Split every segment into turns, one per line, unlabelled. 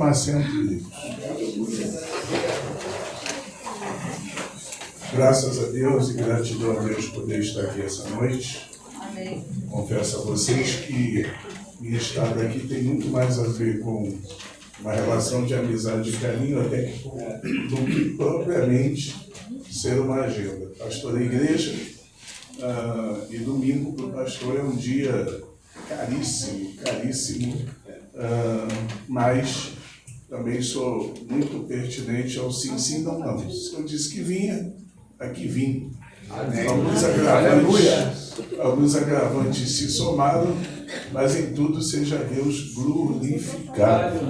tomar assento, queridos. Graças a Deus e gratidão a Deus por poder estar aqui essa noite.
Amém.
Confesso a vocês que minha estada aqui tem muito mais a ver com uma relação de amizade e carinho até do que propriamente ser uma agenda. Pastor da igreja, e domingo para o pastor é um dia caríssimo, mas também sou muito pertinente ao sim, sim, não, não. Se eu disse que vinha, aqui vim. Alguns agravantes se somaram, mas em tudo seja Deus glorificado.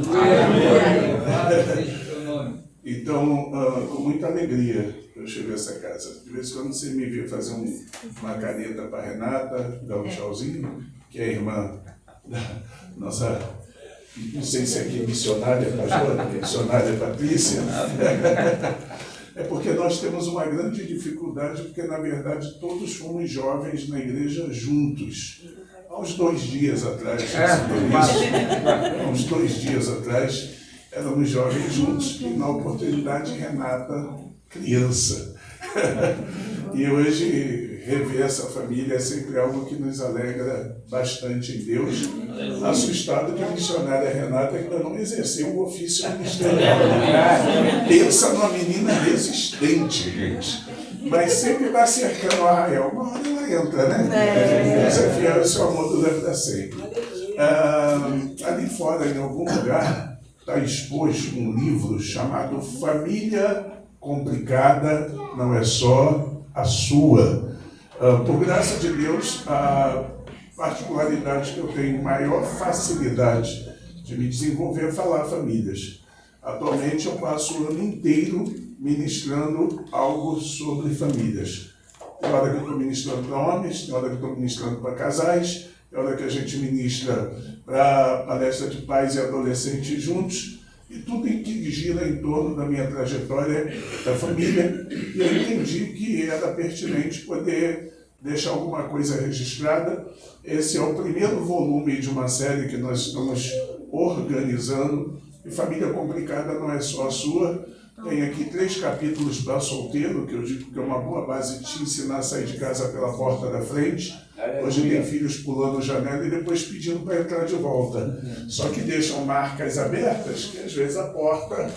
Então, com muita alegria eu chego a essa casa. De vez em quando você me vê fazer uma caneta para a Renata, dar um tchauzinho, que é a irmã da nossa, não sei se aqui é missionária, pastora, missionária Patrícia. É porque nós temos uma grande dificuldade, porque na verdade todos fomos jovens na igreja juntos. Há uns 2 dias atrás, éramos jovens juntos, e na oportunidade Renata, criança. E hoje rever essa família é sempre algo que nos alegra bastante em Deus. Assustado que a missionária Renata ainda não exerceu o ofício ministerial. Pensa numa menina resistente, gente. Mas sempre vai cercando o arraial. Uma hora ela entra, né? Deus é fiel, o seu amor dura para sempre. Ali fora, em algum lugar, está exposto um livro chamado Família Complicada Não É Só a Sua. Por graça de Deus, a particularidade que eu tenho maior facilidade de me desenvolver é falar famílias. Atualmente eu passo o ano inteiro ministrando algo sobre famílias. Tem hora que eu estou ministrando para homens, tem hora que eu estou ministrando para casais, tem hora que a gente ministra para palestra de pais e adolescentes juntos, e tudo em que gira em torno da minha trajetória da família. E eu entendi que era pertinente poder deixar alguma coisa registrada. Esse é o primeiro volume de uma série que nós estamos organizando. E Família Complicada Não É Só a Sua. Tem aqui 3 capítulos para solteiro, que eu digo que é uma boa base de te ensinar a sair de casa pela porta da frente. Hoje tem filhos pulando janela e depois pedindo para entrar de volta. Só que deixam marcas abertas, que às vezes a porta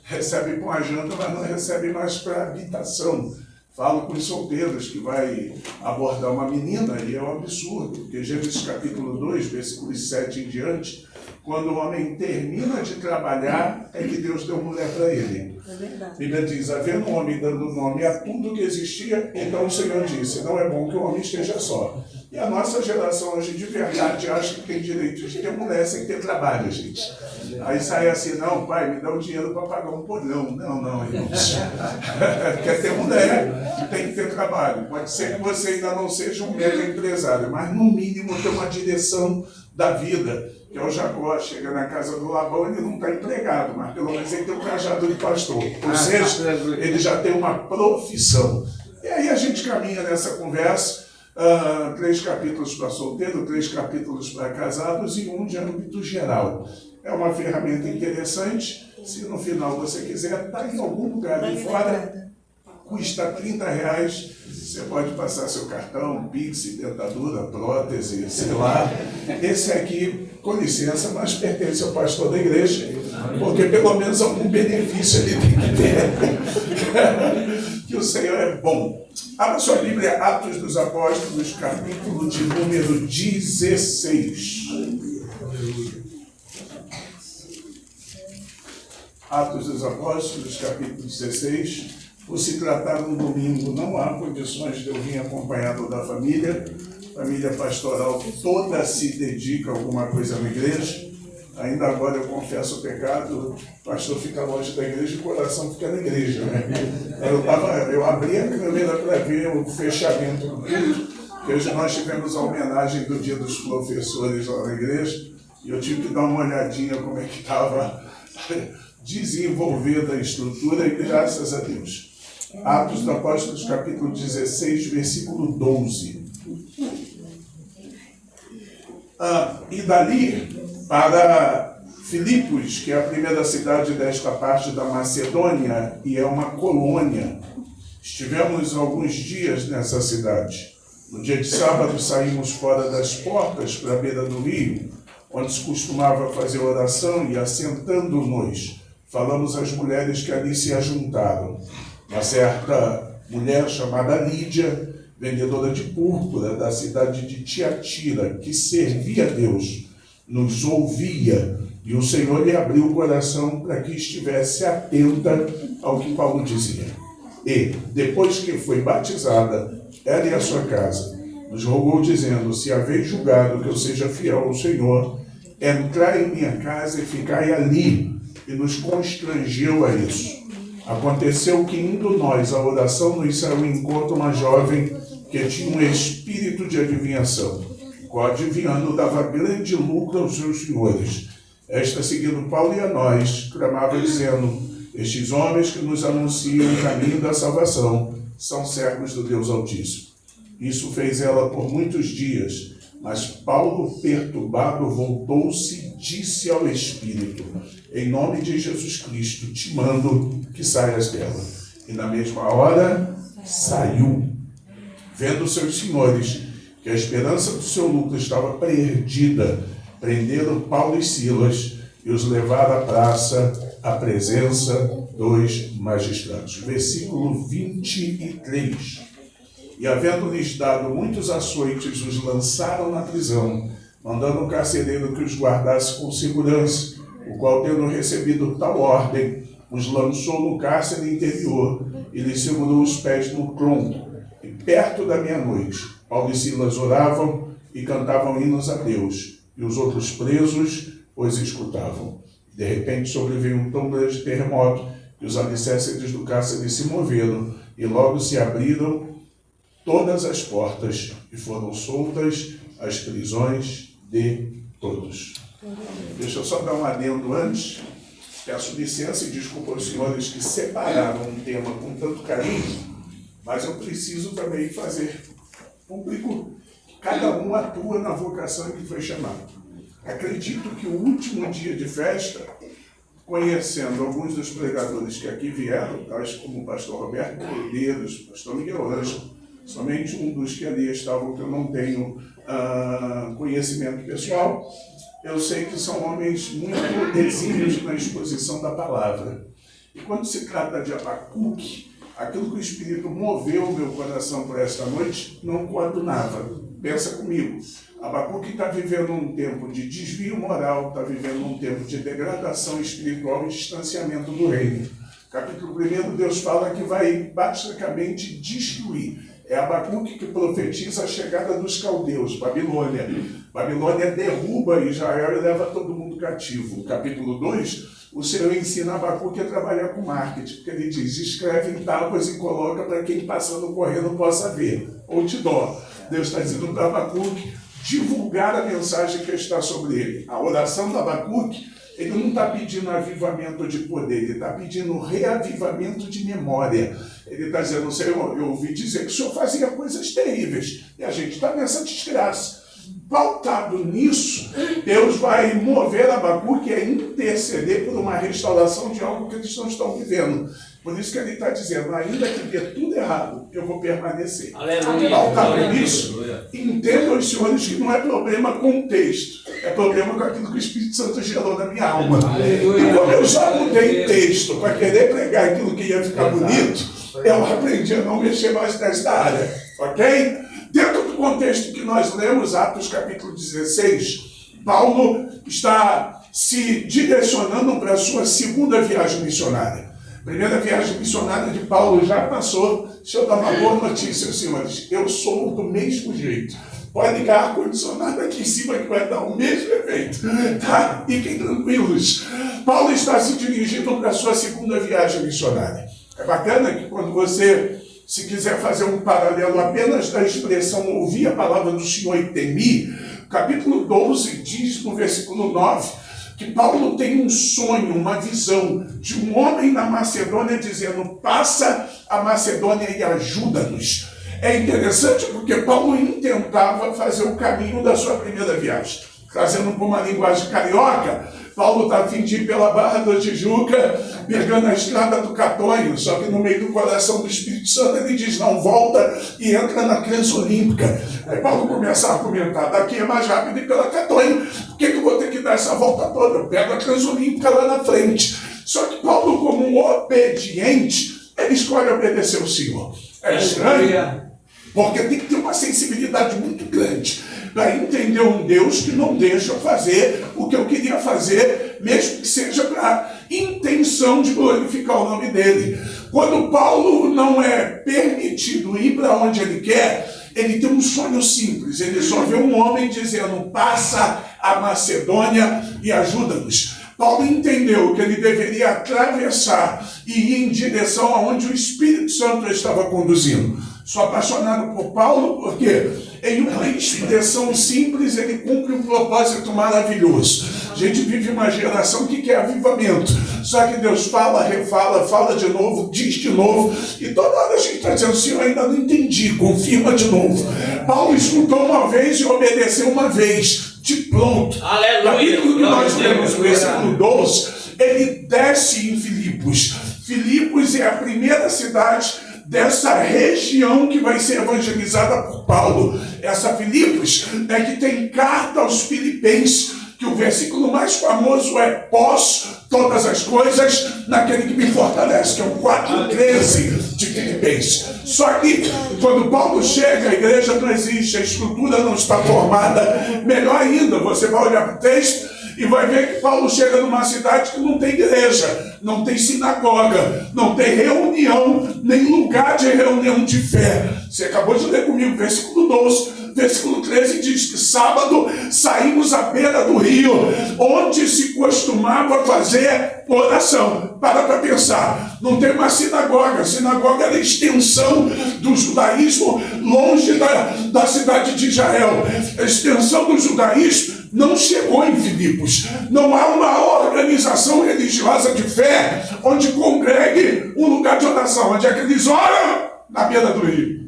recebe com a janta, mas não recebe mais para habitação. Falo com os solteiros que vai abordar uma menina e é um absurdo, porque Gênesis capítulo 2, versículos 7 em diante, quando o homem termina de trabalhar, é que Deus deu mulher para ele.
É verdade.
A Bíblia diz, havendo um homem dando nome a tudo que existia, então o Senhor disse, não é bom que o homem esteja só. E a nossa geração hoje de verdade acha que tem direito de ter mulher sem ter trabalho, gente. Aí sai assim, não, pai, me dá o dinheiro para pagar um podrão. Não, irmãos. Quer ter mulher, tem que ter trabalho. Pode ser que você ainda não seja um mega empresário, mas no mínimo ter uma direção da vida. Que é o Jacó, chega na casa do Labão, ele não está empregado, mas pelo menos ele tem um cajado de pastor. Ou seja, ele já tem uma profissão. E aí a gente caminha nessa conversa, 3 capítulos para solteiro, 3 capítulos para casados e 1 de âmbito geral. É uma ferramenta interessante. Se no final você quiser, está em algum lugar ali fora, custa R$30. Você pode passar seu cartão, Pix, dentadura, prótese, sei lá. Esse aqui, com licença, mas pertence ao pastor da igreja, porque pelo menos algum benefício ele tem que ter. Que o Senhor é bom. Abra sua Bíblia, Atos dos Apóstolos, capítulo de número 16. Atos dos Apóstolos, capítulo 16. Por se tratar de um domingo, não há condições de eu vir acompanhado da família. Família pastoral toda se dedica a alguma coisa na igreja. Ainda agora eu confesso o pecado, o pastor fica longe da igreja e o coração fica na igreja, né? Eu abri a câmera para ver o fechamento do culto, que hoje nós tivemos a homenagem do Dia dos Professores lá na igreja, e eu tive que dar uma olhadinha como é que estava desenvolvendo a estrutura, e graças a Deus. Atos dos Apóstolos, capítulo 16, versículo 12. E dali, para Filipos, que é a primeira cidade desta parte da Macedônia e é uma colônia. Estivemos alguns dias nessa cidade. No dia de sábado saímos fora das portas para a beira do rio, onde se costumava fazer oração, e assentando-nos, falamos às mulheres que ali se ajuntaram. Uma certa mulher chamada Lídia, vendedora de púrpura da cidade de Tiatira, que servia a Deus, nos ouvia, e o Senhor lhe abriu o coração para que estivesse atenta ao que Paulo dizia. E, depois que foi batizada, ela e a sua casa, nos rogou dizendo: se haveis julgado que eu seja fiel ao Senhor, entrai em minha casa e ficai ali, e nos constrangeu a isso. Aconteceu que, indo nós à oração, nos saiu ao encontro uma jovem que tinha um espírito de adivinhação, qual adivinhando dava grande lucro aos seus senhores. Esta, seguindo Paulo e a nós, clamava dizendo: estes homens que nos anunciam o caminho da salvação são servos do Deus Altíssimo. Isso fez ela por muitos dias, mas Paulo, perturbado, voltou-se e disse ao Espírito: em nome de Jesus Cristo, te mando que saias dela. E na mesma hora, saiu. Vendo seus senhores que a esperança do seu lucro estava perdida, prenderam Paulo e Silas e os levaram à praça, à presença dos magistrados. Versículo 23. E havendo-lhes dado muitos açoites, os lançaram na prisão, mandando o carcereiro que os guardasse com segurança, o qual, tendo recebido tal ordem, os lançou no cárcere interior e lhes segurou os pés no tronco. E perto da meia-noite, Paulo e Silas oravam e cantavam hinos a Deus, e os outros presos os escutavam. De repente sobreveio um tão grande terremoto que os alicerces do cárcere se moveram, e logo se abriram todas as portas e foram soltas as prisões de todos. Deixa eu só dar um adendo antes. Peço licença e desculpa aos senhores que separaram um tema com tanto carinho, mas eu preciso também fazer público que cada um atua na vocação em que foi chamado. Acredito que o último dia de festa, conhecendo alguns dos pregadores que aqui vieram, tais como o pastor Roberto Medeiros, o pastor Miguel Ângelo, somente um dos que ali estavam, que eu não tenho conhecimento pessoal, eu sei que são homens muito exímios na exposição da palavra. E quando se trata de Abacuque, aquilo que o Espírito moveu o meu coração por esta noite, não coadunava. Pensa comigo. Abacuque está vivendo um tempo de desvio moral, está vivendo um tempo de degradação espiritual e distanciamento do reino. Capítulo 1, Deus fala que vai basicamente destruir. É Abacuque que profetiza a chegada dos caldeus, Babilônia. Babilônia derruba Israel e leva todo mundo cativo. No capítulo 2, o Senhor ensina Abacuque a trabalhar com marketing, porque ele diz: escreve em tábuas e coloca para quem passando correndo possa ver, ou te dó. Deus está dizendo para Abacuque divulgar a mensagem que está sobre ele. A oração de Abacuque, ele não está pedindo avivamento de poder, ele está pedindo reavivamento de memória. Ele está dizendo: Senhor, eu ouvi dizer que o Senhor fazia coisas terríveis, e a gente está nessa desgraça. Pautado nisso, Deus vai mover Abacuque a interceder por uma restauração de algo que eles não estão vivendo. Por isso que ele está dizendo: ainda que dê tudo errado, eu vou permanecer. Pautado nisso, entendam os senhores que não é problema com o texto, é problema com aquilo que o Espírito Santo gerou na minha alma. E como eu já mudei texto para querer pregar aquilo que ia ficar bonito, eu aprendi a não mexer mais nesta área, ok? Dentro do contexto que nós lemos, Atos capítulo 16, Paulo está se direcionando para a sua segunda viagem missionária. A primeira viagem missionária de Paulo já passou. Deixa eu dar uma boa notícia, senhores. Eu sou do mesmo jeito. Pode ligar ar-condicionado aqui em cima que vai dar o mesmo efeito. Tá? Fiquem tranquilos. Paulo está se dirigindo para a sua segunda viagem missionária. É bacana que quando você, se quiser fazer um paralelo apenas da expressão ouvir a palavra do Senhor e temer, capítulo 12 diz no versículo 9, que Paulo tem um sonho, uma visão de um homem na Macedônia dizendo: passa a Macedônia e ajuda-nos. É interessante porque Paulo intentava fazer o caminho da sua primeira viagem. Trazendo para uma linguagem carioca, Paulo está a fim de ir pela Barra da Tijuca, pegando a estrada do Catonho, só que no meio do coração do Espírito Santo ele diz, não, volta e entra na Transolímpica. Aí Paulo começa a argumentar, daqui é mais rápido ir pela Catonho, por que eu vou ter que dar essa volta toda? Eu pego a Transolímpica lá na frente. Só que Paulo, como um obediente, ele escolhe obedecer o Senhor. É estranho, porque tem que ter uma sensibilidade muito grande para entender um Deus que não deixa eu fazer o que eu queria fazer, mesmo que seja para intenção de glorificar o nome dele. Quando Paulo não é permitido ir para onde ele quer, ele tem um sonho simples. Ele só vê um homem dizendo, passa a Macedônia e ajuda-nos. Paulo entendeu que ele deveria atravessar e ir em direção aonde o Espírito Santo estava conduzindo. Sou apaixonado por Paulo porque em uma expressão simples ele cumpre um propósito maravilhoso. A gente vive uma geração que quer avivamento. Só que Deus fala, refala, fala de novo, diz de novo. E toda hora a gente está dizendo, Senhor, ainda não entendi, confirma de novo. Paulo escutou uma vez e obedeceu uma vez. De pronto. Aleluia. Capítulo que nós lemos, versículo 12, ele desce em Filipos. Filipos é a primeira cidade dessa região que vai ser evangelizada por Paulo. Essa Filipos é que tem carta aos Filipenses, que o versículo mais famoso é pós todas as coisas naquele que me fortalece, que é o 4:13 de Filipenses. Só que quando Paulo chega, a igreja não existe, a estrutura não está formada. Melhor ainda, você vai olhar para o texto e vai ver que Paulo chega numa cidade que não tem igreja, não tem sinagoga, não tem reunião, nem lugar de reunião de fé. Você acabou de ler comigo, versículo 12. Versículo 13 diz que sábado saímos à beira do rio, onde se costumava fazer oração. Para pensar, não tem uma sinagoga. A sinagoga era a extensão do judaísmo longe da cidade de Israel. A extensão do judaísmo não chegou em Filipos. Não há uma organização religiosa de fé onde congregue um lugar de oração. Onde é que eles oram? Na beira do rio.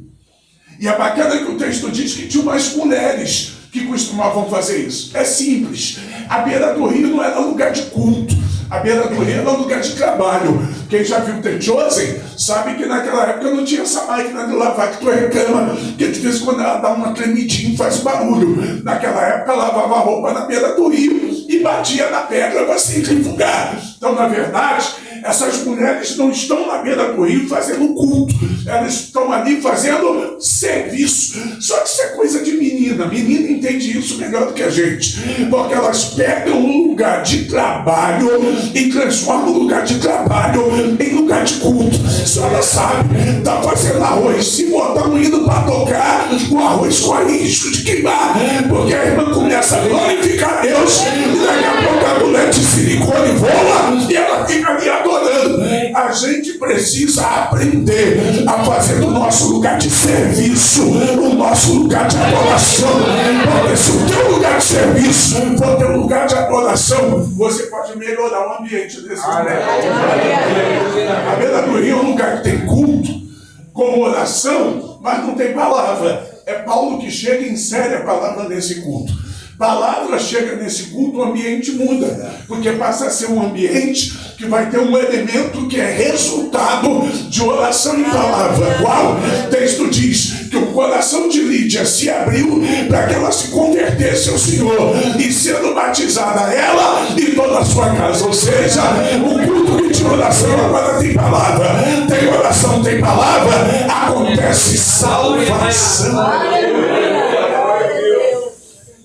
E é bacana que o texto diz que tinha umas mulheres que costumavam fazer isso. É simples. A beira do rio não era lugar de culto. A beira do rio era lugar de trabalho. Quem já viu The Chosen sabe que naquela época não tinha essa máquina de lavar que tu reclama, que de vez em quando ela dá uma tremidinha e faz barulho. Naquela época lavava a roupa na beira do rio e batia na pedra para centrifugar. Então, na verdade, essas mulheres não estão na beira do rio fazendo culto. Elas estão ali fazendo serviço. Só que isso é coisa de menina. Menina entende isso melhor do que a gente. Porque elas pegam um lugar de trabalho e transformam o lugar de trabalho em lugar de culto. Se ela sabe, está fazendo arroz. Se botar um indo para tocar, o arroz corre risco de queimar. Porque a irmã começa a glorificar Deus. E daqui a pouco a mulher de silicone voa e ela fica ali adorando. A gente precisa aprender a fazer do nosso lugar de serviço o nosso lugar de adoração. Porque se o teu lugar de serviço for o teu lugar de adoração, você pode melhorar o ambiente desse lugar. A beira do rio é um lugar que tem culto, com oração, mas não tem palavra. É Paulo que chega e insere a palavra nesse culto. Palavra chega nesse culto, o ambiente muda, porque passa a ser um ambiente que vai ter um elemento que é resultado de oração em palavra. Qual? O texto diz que o coração de Lídia se abriu para que ela se convertesse ao Senhor, e sendo batizada ela e toda a sua casa. Ou seja, o culto de oração agora tem palavra. Tem oração, tem palavra, acontece salvação.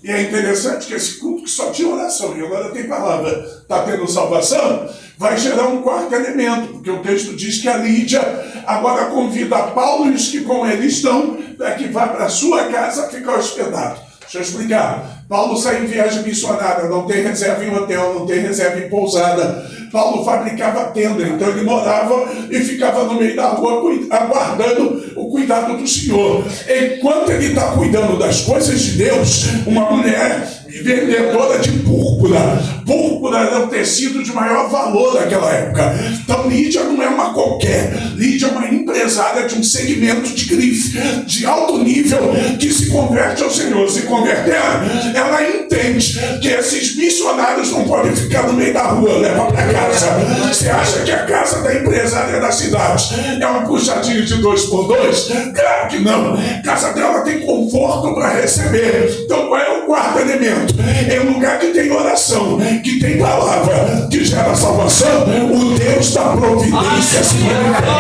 E é interessante que esse culto que só tinha oração e agora tem palavra, está tendo salvação, vai gerar um quarto elemento, porque o texto diz que a Lídia agora convida a Paulo e os que com ele estão para que vá para a sua casa ficar hospedado. Deixa eu explicar. Paulo sai em viagem missionária, não tem reserva em hotel, não tem reserva em pousada. Paulo fabricava tenda, então ele morava e ficava no meio da rua aguardando o cuidado do Senhor. Enquanto ele está cuidando das coisas de Deus, uma mulher vendedora de púrpura. Púrpura era um tecido de maior valor naquela época. Então Lídia não é uma qualquer. Lídia é uma empresária de um segmento de grife, de alto nível, que se converte ao Senhor. Se convertendo, ela entende que esses missionários não podem ficar no meio da rua, leva para casa. Você acha que a casa da empresária da cidade é um puxadinho de 2x2? Claro que não. A casa dela tem conforto para receber. Então qual é o quarto elemento? Em um lugar que tem oração, que tem palavra, que gera salvação, o Deus da providência se manifesta.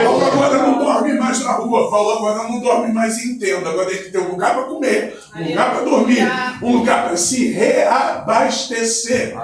Paulo agora não dorme mais na rua, Paulo agora não dorme mais em tenda, agora ele tem um lugar para comer, um lugar para dormir, um lugar para se reabastecer.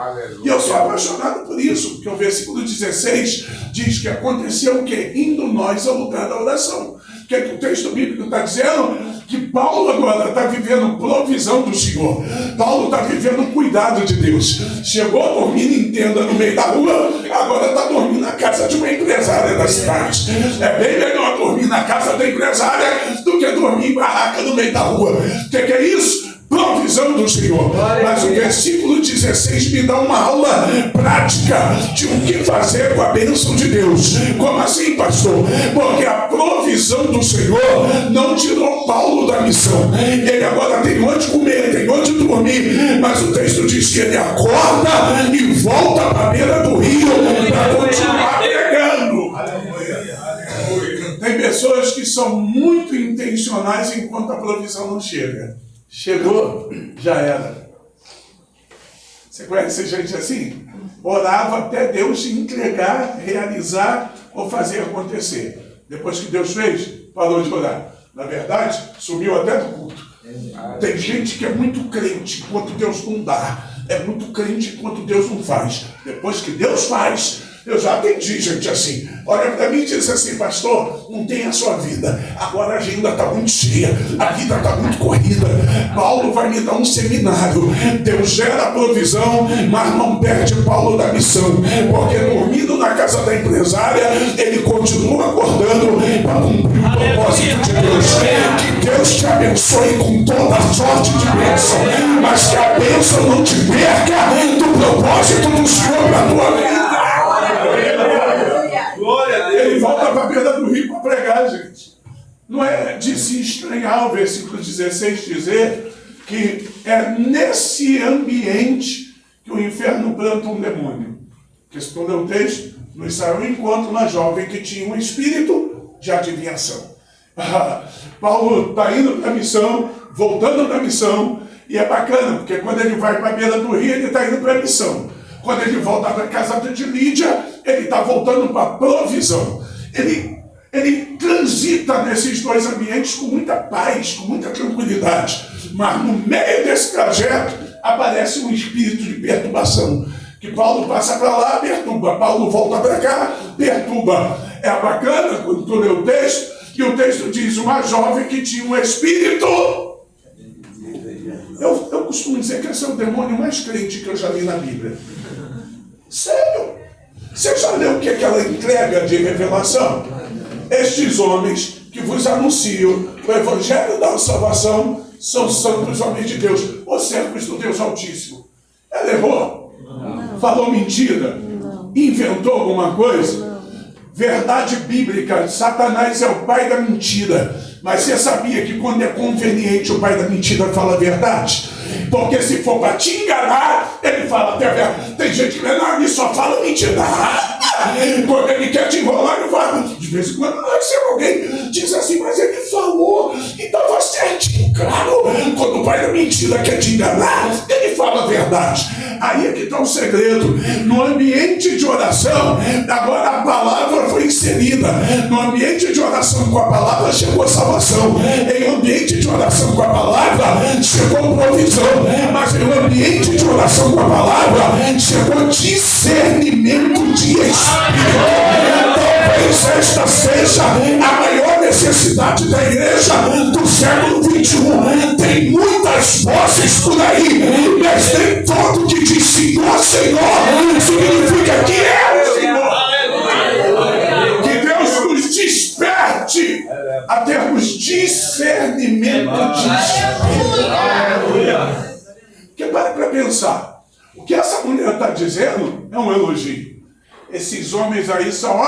E eu sou apaixonado por isso, porque o versículo 16 diz que aconteceu o quê? Indo nós ao lugar da oração. O que o texto bíblico está dizendo? Que Paulo agora está vivendo provisão do Senhor. Paulo está vivendo cuidado de Deus. Chegou a dormir em tenda no meio da rua, agora está dormindo na casa de uma empresária da cidade. É bem melhor dormir na casa da empresária do que dormir em barraca no meio da rua. O que é isso? Provisão do Senhor. Mas o versículo 16 me dá uma aula prática de o que fazer com a bênção de Deus. Como assim, pastor? Porque a provisão do Senhor não tirou Paulo da missão. Ele agora tem onde comer, tem onde dormir, mas o texto diz que ele acorda e volta para a beira do rio para continuar pregando. Tem pessoas que são muito intencionais enquanto a provisão não chega. Chegou, já era. Você conhece gente assim? Orava até Deus entregar, realizar ou fazer acontecer. Depois que Deus fez, parou de orar. Na verdade, sumiu até do culto. Tem gente que é muito crente enquanto Deus não dá. É muito crente enquanto Deus não faz. Depois que Deus faz, eu já atendi gente assim. Olha para mim e diz assim: pastor, não tem a sua vida. Agora a agenda está muito cheia, a vida está muito corrida. Paulo vai me dar um seminário. Deus gera a provisão, mas não perde Paulo da missão. Porque dormindo na casa da empresária, ele continua acordando para cumprir o propósito de Deus. Que Deus te abençoe com toda a sorte de bênção, mas que a bênção não te perca do propósito do Senhor para a tua vida. Ele volta para a beira do rio para pregar, gente. Não é de se estranhar o versículo 16 dizer que é nesse ambiente que o inferno planta um demônio. Porque se tu ler o texto, nos saiu um encontro na jovem que tinha um espírito de adivinhação. Paulo está indo para a missão, voltando da missão, e é bacana, porque quando ele vai para a beira do rio, ele está indo para a missão. Quando ele volta para a casa de Lídia, ele está voltando para a provisão. Ele transita nesses dois ambientes com muita paz, com muita tranquilidade. Mas no meio desse trajeto, aparece um espírito de perturbação. Que Paulo passa para lá, perturba. Paulo volta para cá, perturba. É bacana quando tu lê o texto, que o texto diz uma jovem que tinha um espírito. Eu costumo dizer que esse é o demônio mais crente que eu já vi na Bíblia. Sério? Você já leu o que ela entrega de revelação? Estes homens que vos anunciam o Evangelho da salvação são santos homens de Deus, os servos do Deus Altíssimo. Ela errou? Não. Falou mentira? Não. Inventou alguma coisa? Não. Verdade bíblica: Satanás é o pai da mentira. Mas você sabia que quando é conveniente o pai da mentira fala a verdade? Porque se for para te enganar, ele fala até a verdade. Tem gente que ele só fala mentira. Quando ele quer te enrolar, ele fala. De vez em quando recebe alguém diz assim: mas ele falou e estava certinho. Claro, quando o pai da mentira quer te enganar, ele fala a verdade. Aí é que está o segredo. No ambiente de oração, agora a palavra foi inserida. No ambiente de oração com a palavra chegou a salvação. Em ambiente de oração com a palavra chegou provisão. Mas em ambiente de oração com a palavra chegou discernimento de espírito. Talvez esta seja a maior necessidade da igreja do século XXI. Tem muitas vozes por aí, mas nem todo que diz Senhor, Senhor significa que é o Senhor. Que Deus nos desperte a termos discernimento disso. Porque para pensar, o que essa mulher está dizendo é um elogio. Esses homens aí são,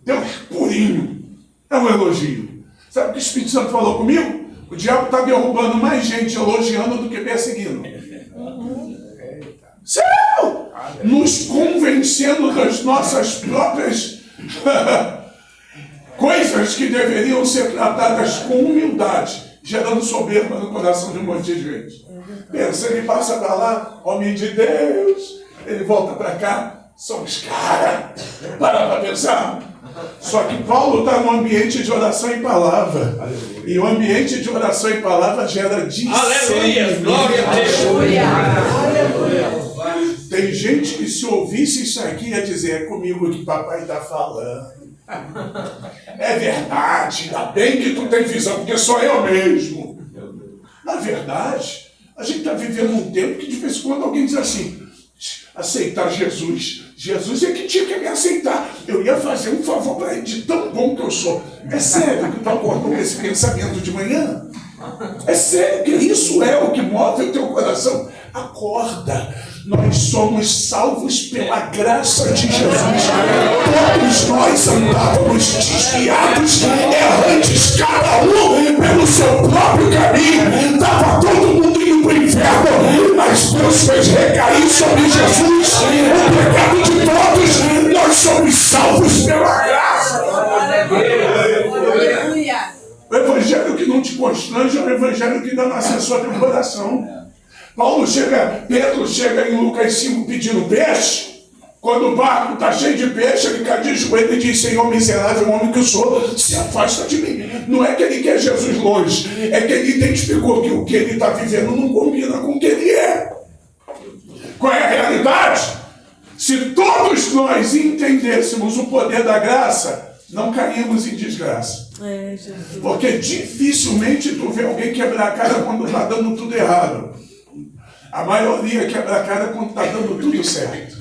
Deus purinho. É um elogio. Sabe o que o Espírito Santo falou comigo? O diabo está derrubando mais gente elogiando do que perseguindo. Sério? Nos convencendo das nossas próprias coisas que deveriam ser tratadas com humildade, gerando soberba no coração de um monte de gente. Pensa, ele passa para lá, homem de Deus, ele volta para cá, somos caras. Para pensar. Só que Paulo está no ambiente de oração e palavra. Aleluia. E o ambiente de oração e palavra gera discernimento. Aleluia! Glória a Deus! Tem gente que se ouvisse isso aqui ia dizer, é comigo que papai está falando. É verdade, ainda bem que tu tem visão, porque sou eu mesmo. Na verdade, a gente está vivendo um tempo que de vez em quando alguém diz assim, aceitar Jesus. Jesus é que tinha que me aceitar. Eu ia fazer um favor para ele de tão bom que eu sou. É sério que tu acordou com esse pensamento de manhã? É sério que isso é o que move o teu coração? Acorda. Nós somos salvos pela graça de Jesus. Todos nós andávamos desviados, errantes, cada um pelo seu próprio caminho. Estava todo mundo indo para o inferno, mas Deus fez recair sobre Jesus o pecado de todos. Nós somos salvos pela graça. O evangelho que não te constrange é o evangelho que dá acesso ao teu coração. Pedro chega em Lucas 5 pedindo peixe. Quando o barco está cheio de peixe, ele cai de joelho e diz, Senhor miserável, homem que eu sou, se afasta de mim. Não é que ele quer Jesus longe, é que ele identificou que o que ele está vivendo não combina com o que ele é. Qual é a realidade? Se todos nós entendêssemos o poder da graça, não caímos em desgraça. Porque dificilmente tu vê alguém quebrar a cara quando está dando tudo errado. A maioria quebra a cara quando está dando tudo certo.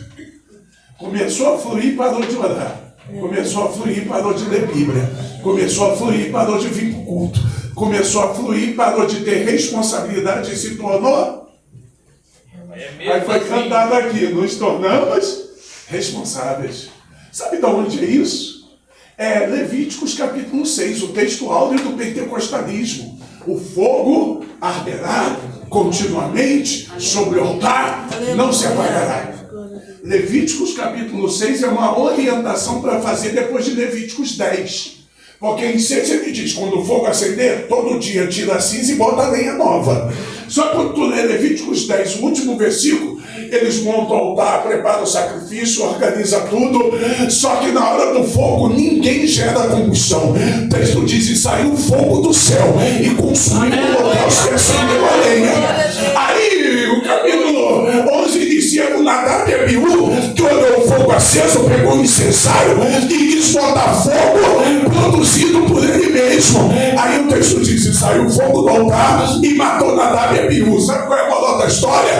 Começou a fluir, parou de orar. Começou a fluir, parou de ler Bíblia. Começou a fluir, parou de vir para o culto. Começou a fluir, parou de ter responsabilidade e se tornou. Aí foi cantado aqui, nos tornamos responsáveis. Sabe de onde é isso? É Levíticos capítulo 6, o texto áureo do pentecostalismo. O fogo arderá continuamente sobre o altar, não se apagará. Levíticos capítulo 6 é uma orientação para fazer depois de Levíticos 10. Porque em 6 ele diz, quando o fogo acender, todo dia tira a cinza e bota a lenha nova. Só que quando tu lê Levíticos 10, o último versículo, eles montam o altar, preparam o sacrifício, organizam tudo, só que na hora do fogo ninguém gera combustão. O texto diz, e saiu fogo do céu e consumiu o local, se acendeu a lenha. Aí o capítulo 11 inicia o Nadab e Abiú, que olhou o fogo aceso, pegou o incensário e quis botar fogo produzido por ele mesmo. Aí o texto diz, e saiu fogo do altar e matou Nadab e Abiú. Sabe qual é a moral da história?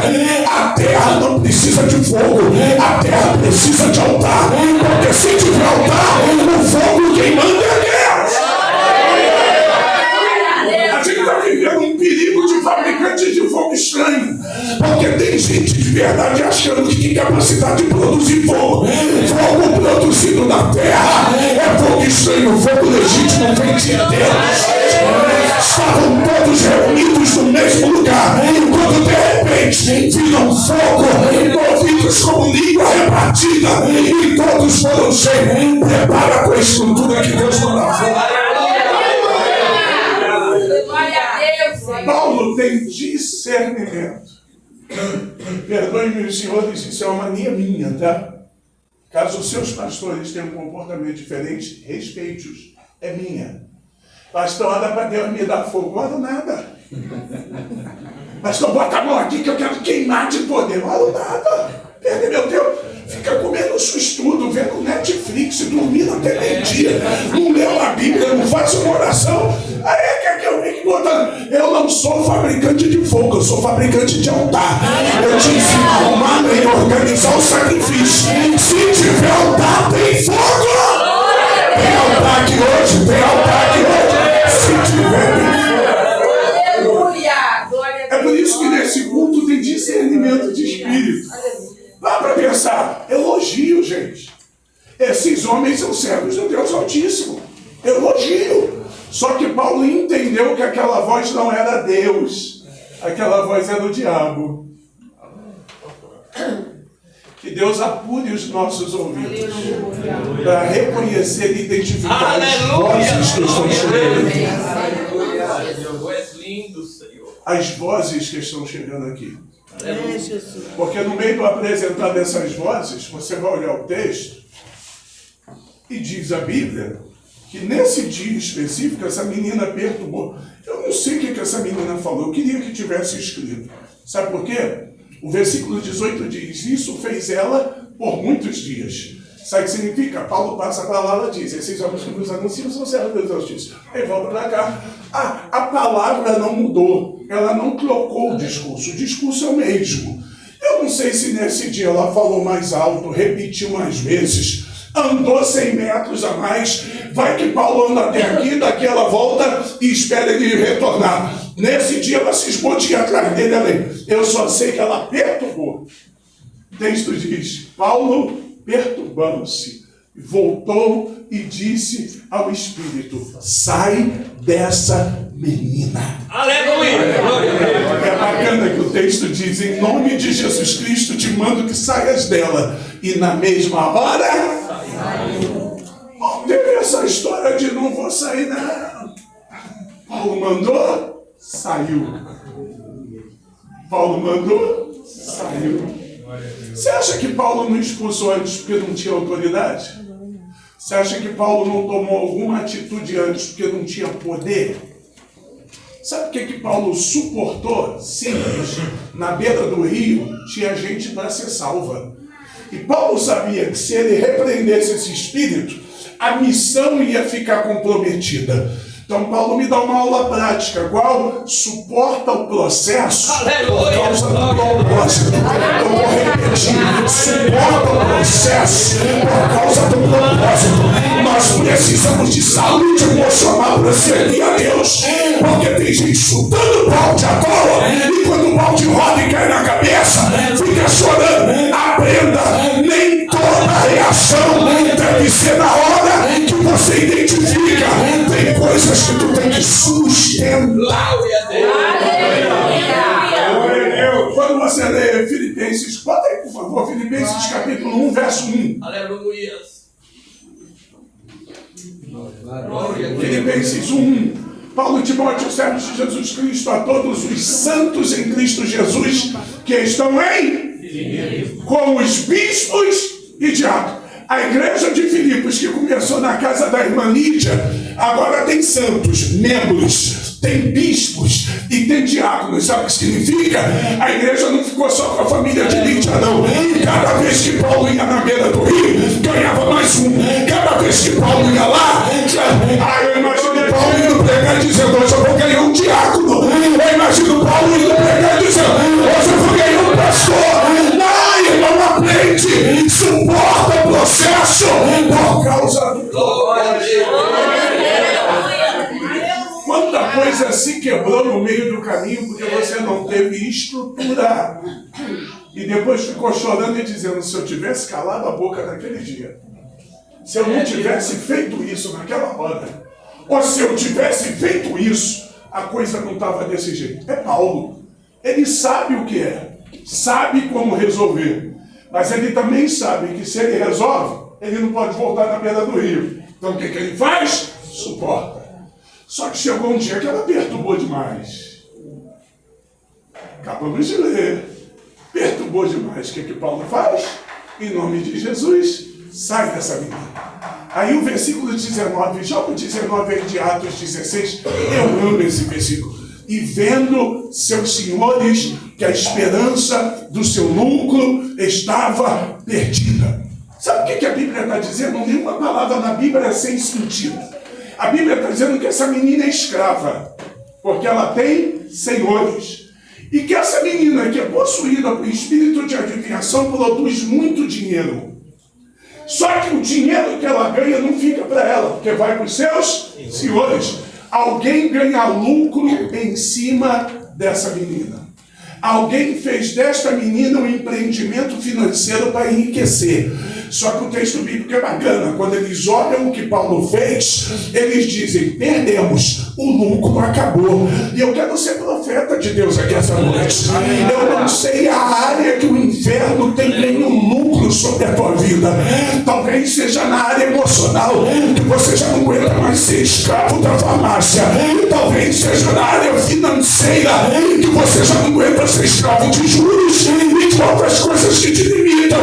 A terra não precisa de fogo, a terra precisa de altar, porque se tiver altar, o fogo quem manda é Deus. A gente está vivendo um perigo de fabricantes de fogo estranho, porque tem gente de verdade achando que tem capacidade de produzir fogo. Fogo produzido na terra é fogo estranho, fogo legítimo vem de Deus. Estavam todos reunidos no mesmo lugar, quando de repente viram fogo, movidos como língua repartida, e todos foram cheios. Prepara com a estrutura que Deus manda fora. Paulo tem discernimento. Perdoe-me, os senhores, isso é uma mania minha, tá? Caso os seus pastores tenham um comportamento diferente, respeite-os. É minha. Pastor, ora para Deus me dar fogo. Ora nada. Pastor, bota a mão aqui que eu quero queimar de poder. Ora nada. Perde meu tempo. Fica comendo seu estudo, vendo Netflix, dormindo até meio-dia. Não leu a Bíblia, não faz uma oração. Aí quer que eu fique botando. Eu não sou fabricante de fogo, eu sou fabricante de altar. Eu te ensino a arrumar e organizar começar? Elogio, gente. Esses homens são servos do Deus Altíssimo. Elogio. Só que Paulo entendeu que aquela voz não era Deus. Aquela voz era o diabo. Que Deus apure os nossos ouvidos para reconhecer e identificar as vozes que estão chegando aqui. As vozes que estão chegando aqui. Porque no meio do apresentar dessas vozes, você vai olhar o texto e diz a Bíblia que nesse dia específico essa menina perturbou. Eu não sei o que essa menina falou, eu queria que tivesse escrito. Sabe por quê? O versículo 18 diz, isso fez ela por muitos dias. Sabe o que significa? Paulo passa para lá, ela diz, esses homens que nos anunciam são servos de Deus Altíssimo. Aí volta para cá. A palavra não mudou, ela não trocou o discurso é o mesmo. Eu não sei se nesse dia ela falou mais alto, repetiu mais vezes, andou 100 metros a mais, vai que Paulo anda até aqui, daqui ela volta e espera ele retornar. Nesse dia ela se escondia atrás dele, além. Eu só sei que ela perturbou. O texto diz, Paulo perturbando-se, voltou e disse ao Espírito, sai dessa menina.
Aleluia!
É bacana que o texto diz, em nome de Jesus Cristo te mando que saias dela. E na mesma hora, não teve essa história de não vou sair não. Paulo mandou, saiu. Paulo mandou, saiu. Você acha que Paulo não expulsou antes porque não tinha autoridade? Você acha que Paulo não tomou alguma atitude antes porque não tinha poder? Sabe o que Paulo suportou? Simples. Na beira do rio tinha gente para ser salva. E Paulo sabia que se ele repreendesse esse espírito, a missão ia ficar comprometida. Então Paulo me dá uma aula prática. Qual? Suporta o processo por causa do propósito. Eu vou repetir. Suporta o processo por causa do propósito. Nós precisamos de saúde emocional para servir a Deus. Porque tem gente chutando balde à toa. E quando o balde roda e cai na cabeça, fica chorando. Aprenda, nem toda reação deve ser na hora que você identifica. Tem coisas que tu tem que sustentar. Quando você lê Filipenses, bota aí por favor, Filipenses capítulo 1, verso 1.
Aleluia.
Filipenses 1. Paulo e Timóteo, servos de Jesus Cristo, a todos os santos em Cristo Jesus que estão com os bispos e diáconos. A igreja de Filipos, que começou na casa da irmã Lídia, agora tem santos, membros, tem bispos e tem diáconos. Sabe o que significa? A igreja não ficou só com a família de Lídia, não. Cada vez que Paulo ia na beira do rio, ganhava mais um. Cada vez que Paulo ia lá, eu imagino Paulo indo pregar e dizendo, hoje eu vou ganhar um diácono. Eu imagino Paulo indo pregar e dizendo, hoje eu vou ganhar um pastor. Irmão, aprende, suporta o processo por causa do propósito. Quanta coisa se quebrou no meio do caminho porque você não teve estrutura. E depois ficou chorando e dizendo, se eu tivesse calado a boca naquele dia, se eu não tivesse feito isso naquela hora, ou se eu tivesse feito isso, a coisa não estava desse jeito. É Paulo. Ele sabe o que é. Sabe como resolver, mas ele também sabe que se ele resolve, ele não pode voltar na beira do rio. Então o que ele faz? Suporta. Só que chegou um dia que ela perturbou demais. Acabamos de ler. Perturbou demais. O que Paulo faz? Em nome de Jesus, sai dessa menina. Aí o versículo 19, joga o 19 aí de Atos 16, eu amo esse versículo. E vendo seus senhores que a esperança do seu lucro estava perdida. Sabe o que a Bíblia está dizendo? Nenhuma palavra na Bíblia é sem sentido. A Bíblia está dizendo que essa menina é escrava, porque ela tem senhores. E que essa menina que é possuída por espírito de adivinhação produz muito dinheiro. Só que o dinheiro que ela ganha não fica para ela, porque vai para os seus senhores. Alguém ganha lucro em cima dessa menina. Alguém fez desta menina um empreendimento financeiro para enriquecer. Só que o texto bíblico é bacana. Quando eles olham o que Paulo fez, eles dizem: perdemos, o lucro acabou. E eu quero ser profeta de Deus aqui essa noite. Eu não sei a área que o inferno tem ganho lucro sobre a tua vida. Talvez seja na área emocional, que você já não aguenta mais ser escravo da farmácia. Talvez seja na área financeira, que você já não aguenta ser escravo de juros e de outras coisas que te limitam.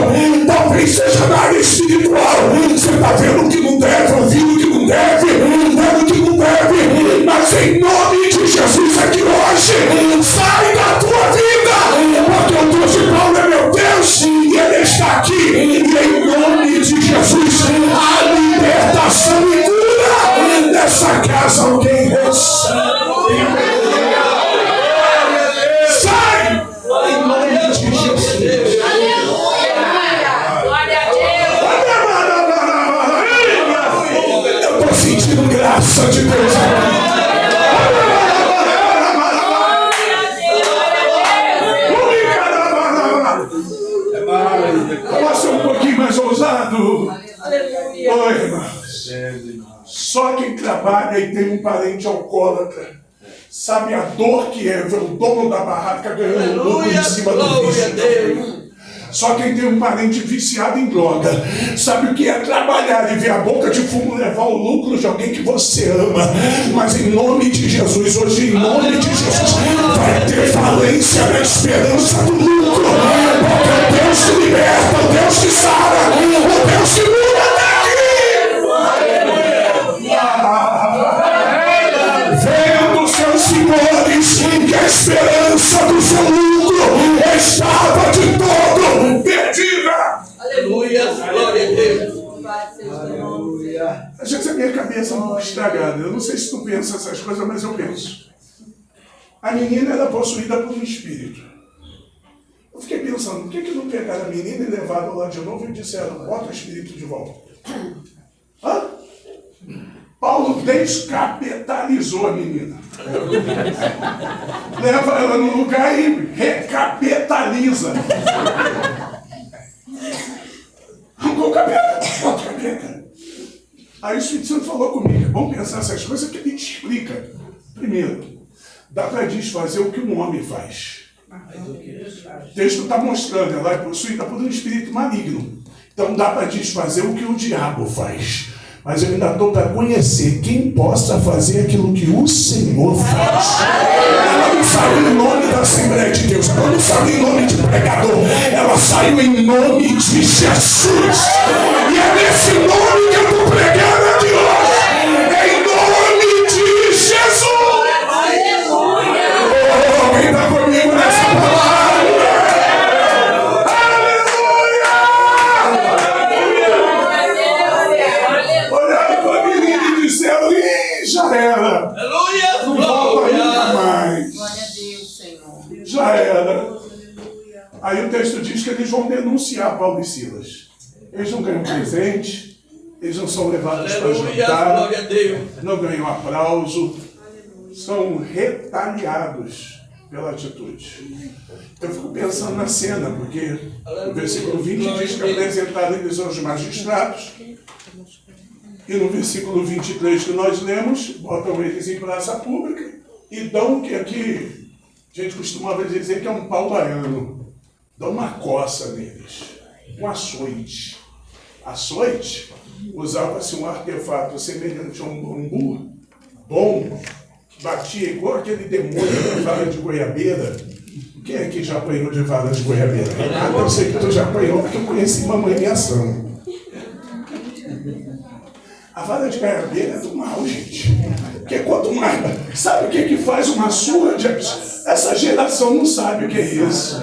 Talvez seja na área espiritual. Você está vendo o que não deve, ouvindo o que não deve, vendo o que não deve. Mas em nome de Jesus aqui hoje, sai da tua vida, porque o Deus de Paulo é meu Deus e Ele está aqui. E em nome de Jesus, a libertação e cura dessa casa alguém recebe. Sai! Em nome de Jesus. Eu estou sentindo graça de Deus. Pode ser um pouquinho mais ousado. Oi, irmãos. Só quem trabalha e tem um parente alcoólatra sabe a dor que é ver o dono da barraca ganhando lucro em cima do vício. Só quem tem um parente viciado em droga sabe o que é trabalhar e ver a boca de fumo levar o lucro de alguém que você ama. Mas em nome de Jesus, hoje em nome de Jesus, vai ter falência na esperança do lucro. Porque o Deus que liberta, o Deus que sara, o Deus que muda daqui. Vendo seus senhores que a esperança do seu lucro estava de todo perdida.
Aleluia, glória a Deus.
Às vezes a minha cabeça é um pouco estragada. Eu não sei se tu pensa essas coisas, mas eu penso. A menina era possuída por um espírito. Eu fiquei pensando, por que não pegaram a menina e levaram lá de novo e disseram: bota o espírito de volta? Hã? Paulo descapitalizou a menina. Leva ela no lugar e recapitaliza. Arrancou o capeta, bota o capeta. Aí o Espírito Santo falou comigo: vamos pensar essas coisas que ele te explica. Primeiro, dá para desfazer o que um homem faz. O texto está mostrando, ela é possuída por um espírito maligno. Então dá para desfazer o que o diabo faz. Mas eu ainda estou para conhecer quem possa fazer aquilo que o Senhor faz. Ela não saiu em nome da Assembleia de Deus, ela não saiu em nome de pregador, ela saiu em nome de Jesus. E é nesse nome que eu estou pregando aqui hoje. Em nome de Jesus. Oh, quem está comigo nessa palavra? Já era.
Aleluia.
Não volta nunca mais.
Glória a Deus, Senhor.
Já era. Aí o texto diz que eles vão denunciar Paulo e Silas. Eles não ganham presente, eles não são levados para jantar,
glória a Deus.
não ganham aplauso, são retaliados pela atitude. Eu fico pensando na cena, porque no versículo 20 diz que apresentaram eles aos magistrados. E no versículo 23 que nós lemos, botam eles em praça pública e dão o que aqui a gente costumava dizer que é um pau baiano. Dão uma coça neles, um açoite. Açoite usava-se um artefato semelhante a um bambu bom, que batia igual aquele demônio da vara de goiabeira. Quem é que já apanhou de vara de goiabeira? Eu sei que tu já apanhou porque eu conheci mamãe em ação. A vara de goiabeira é do mal, gente. Porque quanto mais... Sabe o que faz uma surra de... Essa geração não sabe o que é isso.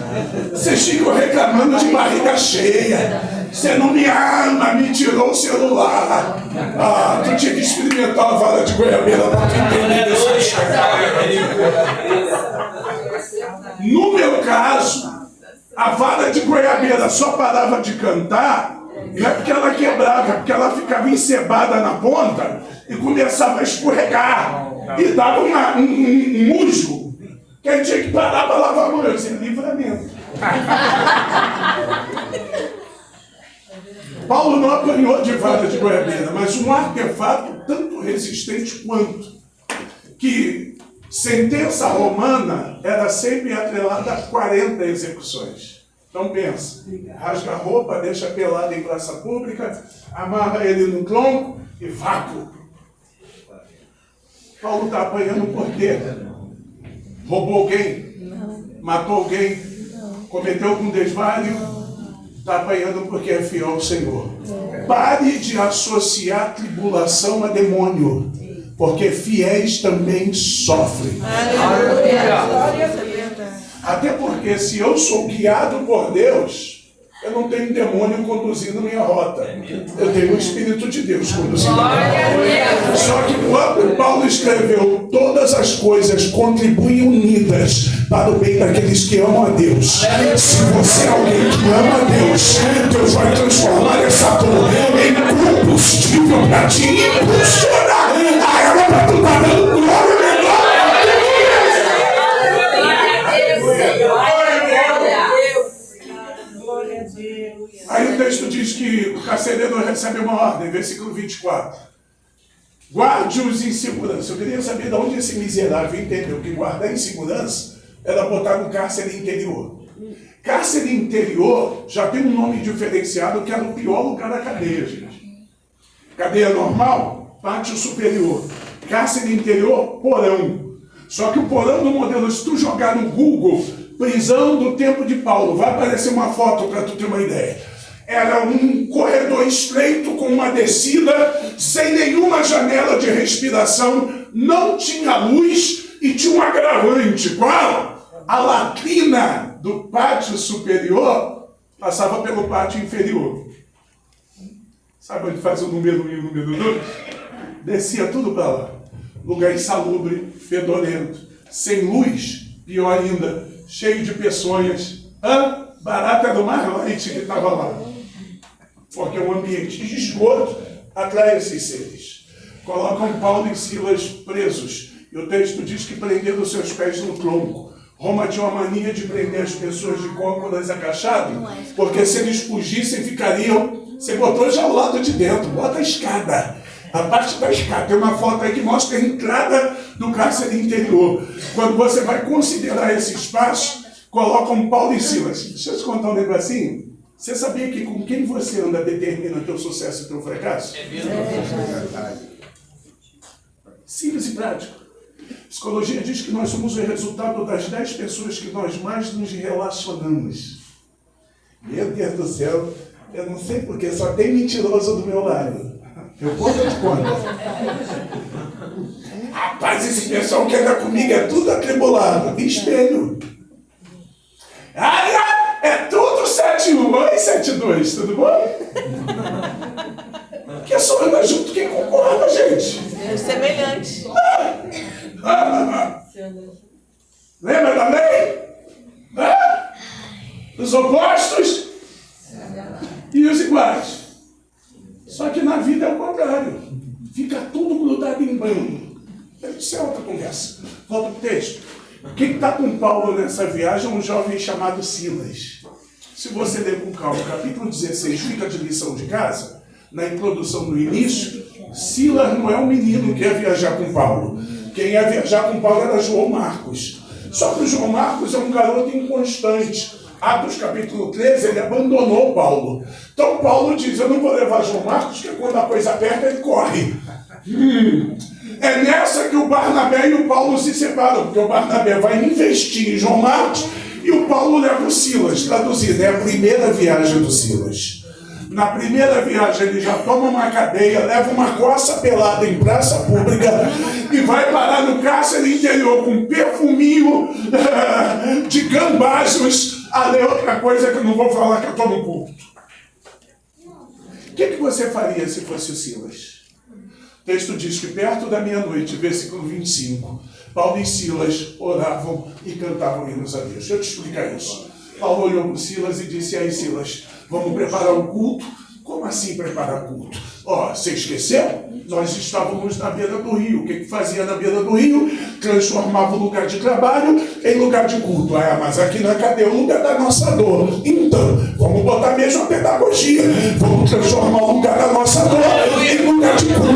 Vocês ficam reclamando de barriga cheia. Você não me ama, me tirou o celular. Ah, tu tinha que experimentar a vara de goiabeira para tu entender isso. No meu caso, a vara de goiabeira só parava de cantar. Não é porque ela quebrava, é porque ela ficava encebada na ponta e começava a escorregar e dava um musgo. Quem tinha que parar para lavar a mão? Eu disse, livramento. Paulo não apanhou de vara de goiabeira, mas um artefato tanto resistente quanto, que sentença romana era sempre atrelada a 40 execuções. Então pensa, rasga a roupa, deixa pelado em praça pública, amarra ele no tronco e vácuo. Paulo está apanhando por quê? Roubou alguém?
Não.
Matou alguém?
Não.
Cometeu algum desvario? Está apanhando porque é fiel ao Senhor. Pare de associar tribulação a demônio, porque fiéis também sofrem. Até porque se eu sou guiado por Deus, eu não tenho demônio conduzindo minha rota. Eu tenho o Espírito de Deus conduzindo a minha rota. Só que quando Paulo escreveu, todas as coisas contribuem unidas para o bem daqueles que amam a Deus. Se você é alguém que ama a Deus, Deus vai transformar essa dor em combustível para te impulsionar. Ah, era para tu estar dando glória. Aí o texto diz que o carcereiro recebe uma ordem, versículo 24. Guarde-os em segurança. Eu queria saber de onde esse miserável entendeu que guardar em segurança era botar no cárcere interior. Cárcere interior já tem um nome diferenciado, que era o pior lugar da cadeia, gente. Cadeia normal, pátio superior. Cárcere interior, porão. Só que o porão do modelo, se tu jogar no Google, prisão do tempo de Paulo, vai aparecer uma foto para tu ter uma ideia. Era um corredor estreito com uma descida, sem nenhuma janela de respiração, não tinha luz e tinha um agravante. Qual? A latrina do pátio superior passava pelo pátio inferior. Sabe onde faz o número 1 e o número 2? Descia tudo para lá. Lugar insalubre, fedorento, sem luz, pior ainda, cheio de peçonhas. Barata do mais light que estava lá. Porque um ambiente de esgoto atrai esses seres. Colocam Paulo e Silas presos. E o texto diz que prenderam seus pés no tronco. Roma tinha uma mania de prender as pessoas de cócoras agachadas, porque se eles fugissem, ficariam... Você botou já o lado de dentro, bota a escada. A parte da escada. Tem uma foto aí que mostra a entrada do cárcere interior. Quando você vai considerar esse espaço, colocam Paulo e Silas. Deixa eu te contar um negocinho. Você sabia que com quem você anda determina teu sucesso e teu fracasso? É verdade. Simples e prático. Psicologia diz que nós somos o resultado das 10 pessoas que nós mais nos relacionamos. Meu Deus do céu, eu não sei porque, só tem mentiroso do meu lado. Eu conto de conta. Rapaz, esse pessoal que anda comigo é tudo atribulado. Espelho. É tudo 71. Oi, 72, tudo bom? Porque só anda junto quem concorda, gente.
É semelhante.
Lembra da lei? Os opostos e os iguais. Só que na vida é o contrário. Fica tudo grudado em bando. Isso é outra conversa. Volta para o texto. Quem está com Paulo nessa viagem é um jovem chamado Silas. Se você ler com calma, capítulo 16, fica de lição de casa, na introdução do início, Silas não é um menino que ia viajar com Paulo. Quem ia viajar com Paulo era João Marcos. Só que o João Marcos é um garoto inconstante. Atos capítulo 13, ele abandonou Paulo. Então Paulo diz, eu não vou levar João Marcos, porque quando a coisa aperta, ele corre. É nessa que o Barnabé e o Paulo se separam, porque o Barnabé vai investir em João Marcos e o Paulo leva o Silas. Traduzido, é a primeira viagem do Silas. Na primeira viagem ele já toma uma cadeia, leva uma coça pelada em praça pública e vai parar no cárcere interior com perfuminho de gambazos. Ali outra coisa que eu não vou falar, que eu estou no culto. O que você faria se fosse o Silas? O texto diz que perto da meia-noite, versículo 25, Paulo e Silas oravam e cantavam hinos a Deus. Deixa eu te explicar isso. Paulo olhou para Silas e disse, aí Silas, vamos preparar o culto? Como assim preparar o culto? Você esqueceu? Nós estávamos na beira do rio. O que fazia na beira do rio? Transformava o lugar de trabalho em lugar de culto. Mas aqui na cadeia é o lugar da nossa dor. Então, vamos botar mesmo a pedagogia. Vamos transformar o lugar da nossa dor em lugar de culto.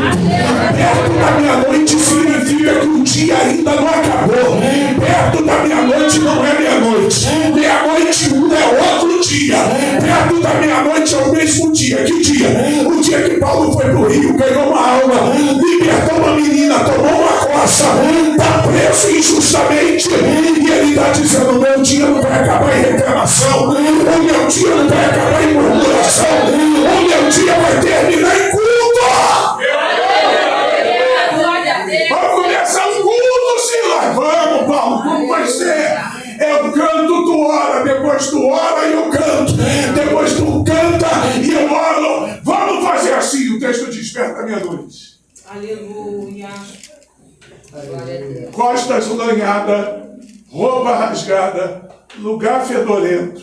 Perto da meia-noite significa que o dia ainda não acabou. Perto da meia-noite não é meia-noite. Meia-noite é outro dia. Perto da meia-noite é o mesmo dia. Que dia? O dia que Paulo foi pro rio, ganhou uma alma, libertou uma menina, tomou uma coça, está preso injustamente, e ele está dizendo: o meu dia não vai acabar em reclamação, o meu dia não vai acabar em murmuração, o meu dia vai terminar em culto. Vamos começar o culto, Silas. Vamos, Paulo, como vai ser? Eu canto, tu ora, depois tu ora e eu canto, depois tu canta e eu oro. Vamos fazer assim, o texto desperta à meia-noite.
Aleluia.
Costas lanhadas, roupa rasgada, lugar fedorento,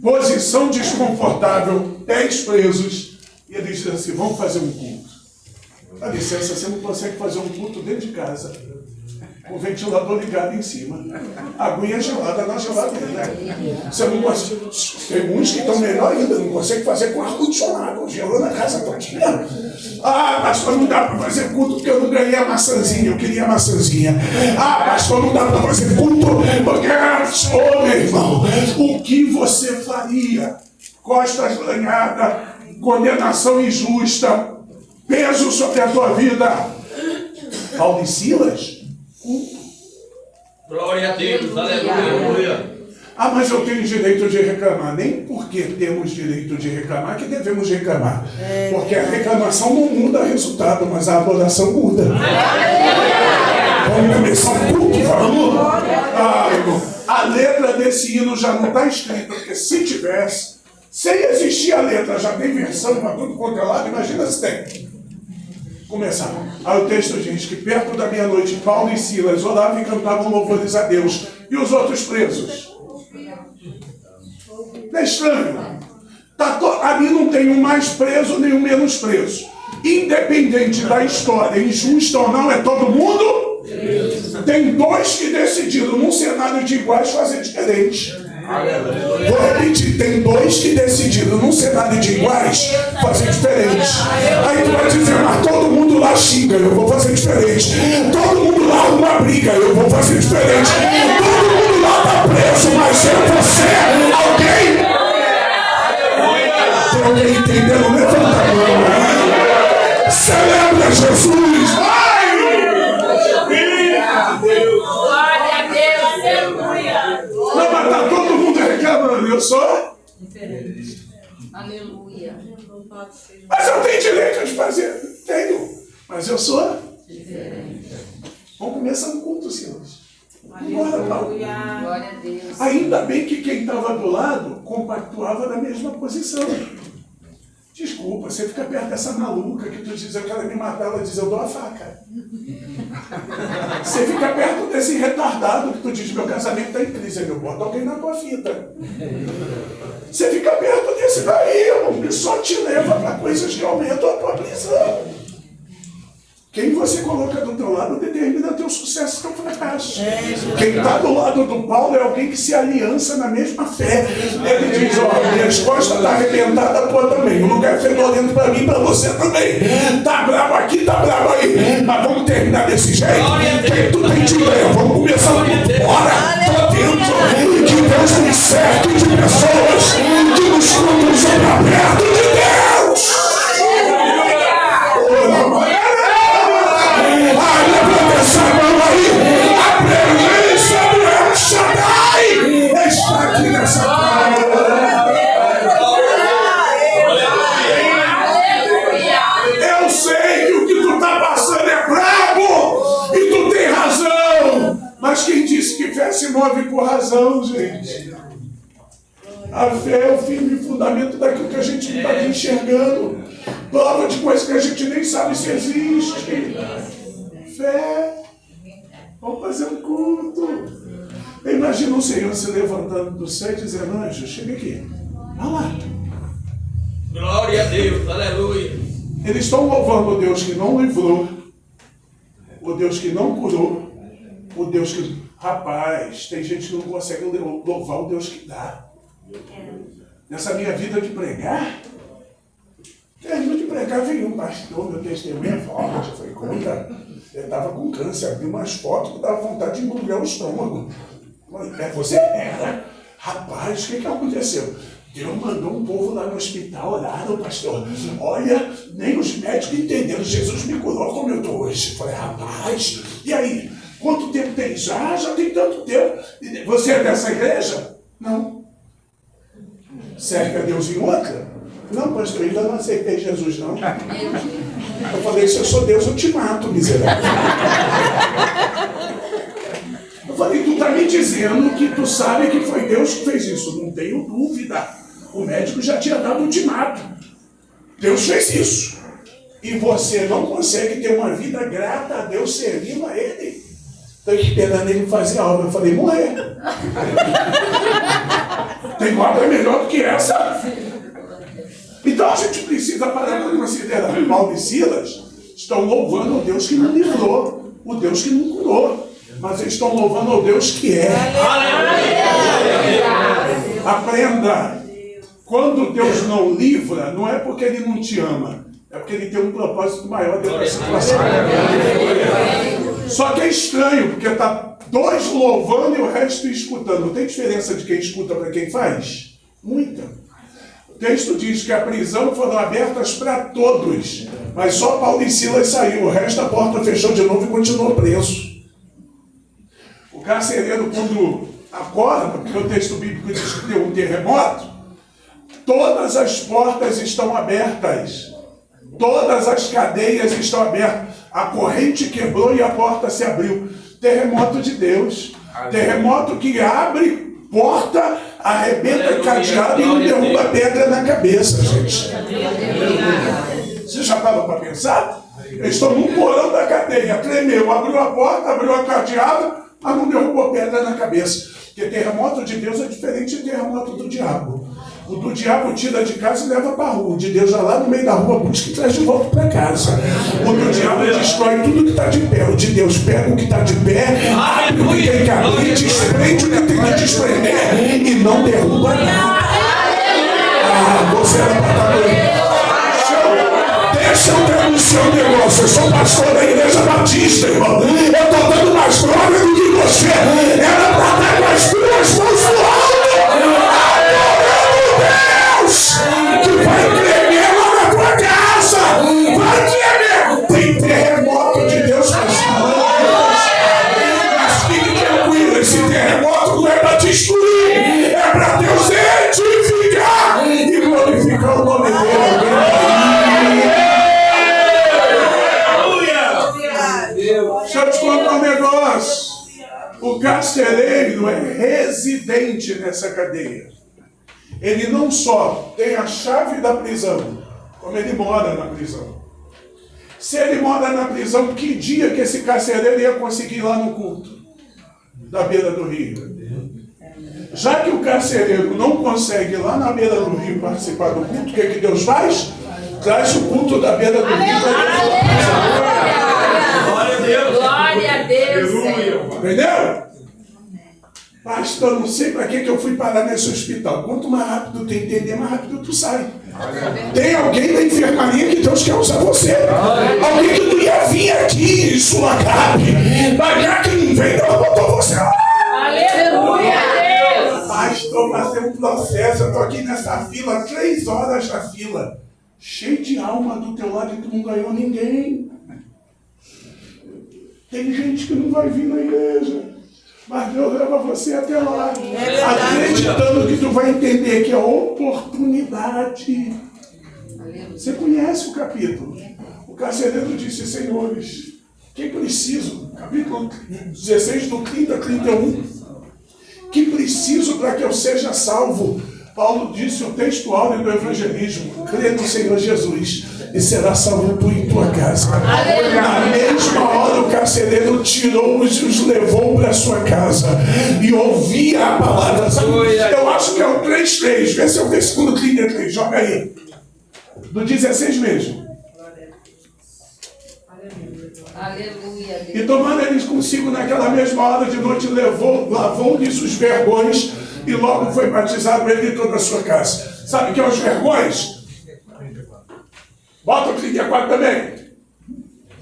posição desconfortável, pés presos. E ele diz assim: vamos fazer um culto. Dá licença, você não consegue fazer um culto dentro de casa, com o ventilador ligado em cima, a aguinha gelada na geladeira, né? Você não consegue. Tem uns que estão melhor ainda, não consegue fazer com ar-condicionado, gelando a casa todinha. Pastor, não dá para fazer culto porque eu não ganhei a maçãzinha, eu queria a maçãzinha. Pastor, não dá para fazer culto porque, meu irmão, o que você faria? Costas lanhadas, condenação injusta, peso sobre a tua vida. Paulo e Silas?
Glória a Deus, aleluia.
Mas eu tenho direito de reclamar. Nem porque temos direito de reclamar que devemos reclamar. Porque a reclamação não muda o resultado, mas a adoração muda. Vamos começar um culto, vamos? Irmão, a letra desse hino já não está escrita, porque se tivesse, sem existir a letra, já tem versão para tudo quanto é lado, imagina se tem. Começar. Aí o texto diz que perto da meia-noite Paulo e Silas oravam e cantavam louvores a Deus. E os outros presos? Não é estranho? Ali não tem um mais preso nem um menos preso. Independente da história, injusta ou não, é todo mundo? Tem dois que decidiram, num cenário de iguais, fazer diferente. Vou repetir, tem dois que decidiram, num cenário de iguais, fazer diferente. Aí tu vai dizer: mas todo mundo lá xinga, eu vou fazer diferente. Todo mundo lá arruma briga, eu vou fazer diferente. Todo mundo lá tá preso, mas você, alguém? Tem alguém entendendo? Levanta a mão. Celebra Jesus, vai! Não, mas tá todo mundo reclamando, eu sou
diferente. Aleluia.
Mas eu tenho direito de fazer. Tenho. Mas eu sou
diferente.
Vamos começar no culto, Silas.
Glória a Deus.
Ainda bem que quem estava do lado compactuava na mesma posição. Desculpa, você fica perto dessa maluca que tu diz: eu quero me matar, ela diz: eu dou a faca. Você fica perto desse retardado que tu diz: meu casamento está em crise, eu boto alguém na tua fita. Você fica perto desse daí, irmão, que só te leva para coisas que aumentam a tua prisão. Quem você coloca do teu lado determina teu sucesso e teu fracasso. Quem está do lado do Paulo é alguém que se aliança na mesma fé. Ele diz: minhas costas estão arrebentadas, a tua também. O lugar é fedorento para mim e para você também. Tá bravo aqui, tá bravo aí. Mas vamos terminar desse jeito. Quem tu tem de ler? Vamos começar o culto. Bora! Tô dentro. Que Deus nos cerque de pessoas que nos conduzam para perto de Deus. Levanta essa mão aí, a presença do El Shaddai está aqui nessa casa. Eu sei que o que tu está passando é brabo e tu tem razão, mas quem disse que fé se move por razão, gente? A fé é o firme fundamento daquilo que a gente não está enxergando, prova de coisas que a gente nem sabe se existe. Fé. Vamos fazer um culto. Imagina o Senhor se levantando do céu e dizendo: anjo, chega aqui. Vai lá.
Glória a Deus, aleluia.
Eles estão louvando o Deus que não livrou, o Deus que não curou, o Deus que... Rapaz, tem gente que não consegue louvar o Deus que dá. Nessa minha vida de pregar, terminou de pregar, veio um pastor, meu testemunho é forte, foi contra. Eu estava com câncer, abri umas fotos que dava vontade de embrulhar o estômago. Você era? Rapaz, o que aconteceu? Deus mandou um povo lá no hospital, oraram, pastor. Olha, nem os médicos entenderam. Jesus me curou como eu estou hoje. Eu falei, rapaz, e aí? Quanto tempo tem? Já tem tanto tempo. Você é dessa igreja? Não. Serve a Deus em outra? Não, pastor, ainda não aceitei Jesus, não. Eu falei, se eu sou Deus, eu te mato, miserável. Eu falei, tu está me dizendo que tu sabe que foi Deus que fez isso. Não tenho dúvida. O médico já tinha dado ultimato. Deus fez isso. E você não consegue ter uma vida grata a Deus servindo a Ele. Estou esperando Ele fazer a obra. Eu falei, morrer. Tem obra melhor do que essa. Então a gente precisa parar para considerar. Paulo e Silas estão louvando o Deus que não livrou, o Deus que não curou. Mas eles estão louvando ao Deus que é. Aprenda. Quando Deus não livra, não é porque Ele não te ama. É porque Ele tem um propósito maior dentro da situação. Só que é estranho, porque está dois louvando e o resto escutando. Tem diferença de quem escuta para quem faz? Muita. O texto diz que a prisão foram abertas para todos. Mas só Paulo e Silas saiu. O resto a porta fechou de novo e continuou preso. O carcereiro, quando acorda, porque o texto bíblico diz que deu um terremoto, todas as portas estão abertas. Todas as cadeias estão abertas. A corrente quebrou e a porta se abriu. Terremoto de Deus. Terremoto que abre porta, arrebenta cadeado e não derruba pedra na cabeça, gente. Você já parou para pensar? Eles estão num porão da cadeia, tremeu, abriu a porta, abriu a cadeado, mas não derrubou pedra na cabeça. Porque terremoto de Deus é diferente de terremoto do diabo. O do diabo tira de casa e leva para a rua. O de Deus já lá no meio da rua busca e traz de volta para casa. O do diabo destrói tudo que está de pé. O de Deus pega o que está de pé, abre o que tem que abrir, desprende o que tem que desprender e não derruba nada. Ah, você era para estar doido. Deixa eu denunciar um negócio. Eu sou pastor da Igreja Batista, irmão. Eu estou dando mais glória do que você. Era para estar com as duas mãos no alto. Que vai tremer lá na tua casa. Vai tremer. Tem terremoto de Deus passando. Mas fique tranquilo, esse terremoto não é para destruir, é para Deus edificar e glorificar o nome dele. Deixa eu te contar um negócio. O carcereiro é residente nessa cadeia. Ele não só tem a chave da prisão, como ele mora na prisão. Se ele mora na prisão, que dia que esse carcereiro ia conseguir ir lá no culto da beira do rio? Já que o carcereiro não consegue ir lá na beira do rio participar do culto, o que Deus faz? Traz o culto da beira do rio para Deus.
Glória a Deus.
Entendeu? Pastor, não sei para que eu fui parar nesse hospital. Quanto mais rápido tu entender, mais rápido tu sai. Tem alguém da enfermaria que Deus quer usar você. Alguém que não ia vir aqui em sua carne. Mas já que não veio, Deus botou você.
Aleluia!
Pastor, passei um processo. Eu estou aqui nessa fila, 3 horas na fila. Cheio de alma do teu lado e tu não ganhou ninguém. Tem gente que não vai vir na igreja. Mas Deus leva você até lá, acreditando que tu vai entender que é oportunidade. Você conhece o capítulo. O carcereiro disse, senhores, que preciso, capítulo 16, do 30 a 31, que preciso para que eu seja salvo? Paulo disse o texto áureo do evangelismo, crê no Senhor Jesus e será salvo tu e tua casa. Na mesma hora o carcereiro tirou-os e os levou para sua casa e ouvia a palavra. Eu acho que é o 3:3, vê se é o versículo 33, joga aí. Do 16 mesmo.
Aleluia,
E
Deus.
tomando eles consigo naquela mesma hora de noite, lavou-lhes os vergões e logo foi batizado ele e toda a sua casa. Sabe o que é os vergões? Bota o 34 também.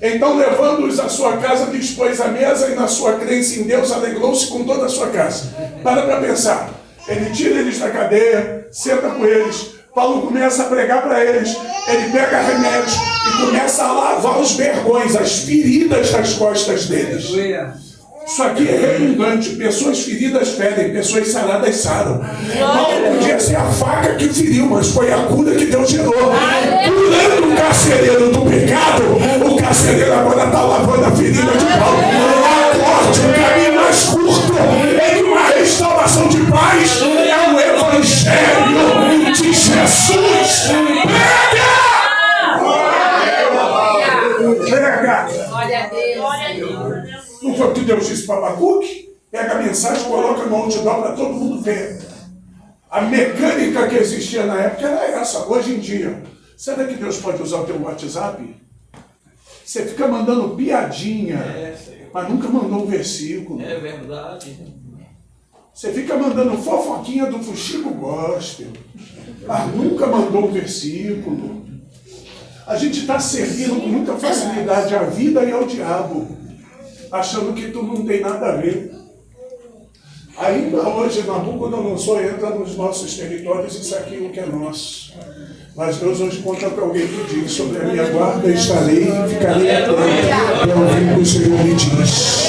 Então, levando-os à sua casa, dispôs a mesa e na sua crença em Deus alegrou-se com toda a sua casa. Para pensar. Ele tira eles da cadeia, senta com eles. Paulo começa a pregar para eles. Ele pega remédios e começa a lavar os vergões, as feridas das costas deles. Isso aqui é redundante. Pessoas feridas ferem, pessoas saradas saram. Não podia ser a faca que feriu, mas foi a cura que Deus gerou. Curando o carcereiro do pecado, o carcereiro agora está lavando a ferida de Paulo. Acorde, o caminho mais curto é uma restauração de paz. É o Evangelho de Jesus. Prega!
Glória a Deus. Glória a Deus.
Não foi o que Deus disse para Abacuque? Pega a mensagem, coloca no outdoor para todo mundo ver. A mecânica que existia na época era essa. Hoje em dia, será que Deus pode usar o teu WhatsApp? Você fica mandando piadinha, mas nunca mandou um versículo.
É verdade.
Você fica mandando fofoquinha do Fuxico Gospel, mas nunca mandou um versículo. A gente está servindo com muita facilidade à vida e ao diabo, achando que tu não tem nada a ver. Ainda hoje, Nabucodonosor entra nos nossos territórios e saqueia o que é nosso. Mas Deus hoje conta para alguém que diz: sobre a minha guarda estarei e ficarei atento. É o que o Senhor me diz.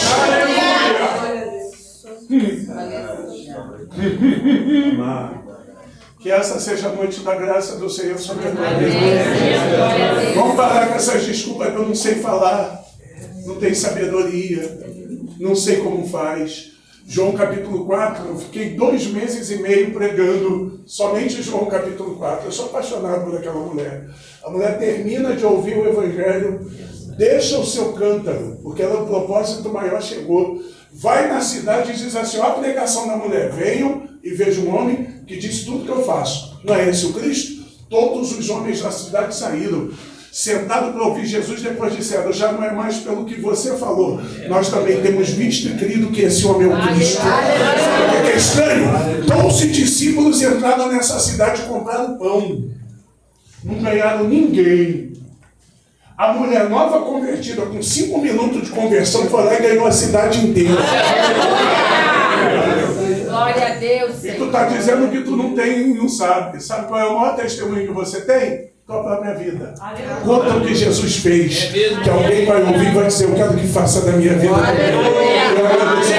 Que essa seja a noite da graça do Senhor sobre a tua vida. Vamos parar com essas desculpas que eu não sei falar, não tenho sabedoria, não sei como faz. João capítulo 4, eu fiquei 2 meses e meio pregando somente João capítulo 4. Eu sou apaixonado por aquela mulher. A mulher termina de ouvir o Evangelho, deixa o seu cântaro, porque ela, o propósito maior chegou. Vai na cidade e diz assim: ó, a pregação da mulher, venham e vejam um homem que diz tudo que eu faço. Não é esse o Cristo? Todos os homens da cidade saíram, sentados para ouvir Jesus, depois disseram: já não é mais pelo que você falou, nós também temos visto e crido que esse homem é o Cristo. Sabe o que é estranho? 12 discípulos entraram nessa cidade e compraram pão, não ganharam ninguém. A mulher nova convertida, com 5 minutos de conversão, foi lá e ganhou a cidade inteira.
Glória a Deus.
E tu está dizendo que tu não tem e não sabe. Sabe qual é o maior testemunho que você tem? Tua própria vida. Conta o que Jesus fez, que alguém vai ouvir e vai dizer: eu quero que faça da minha vida. Eu agradeço.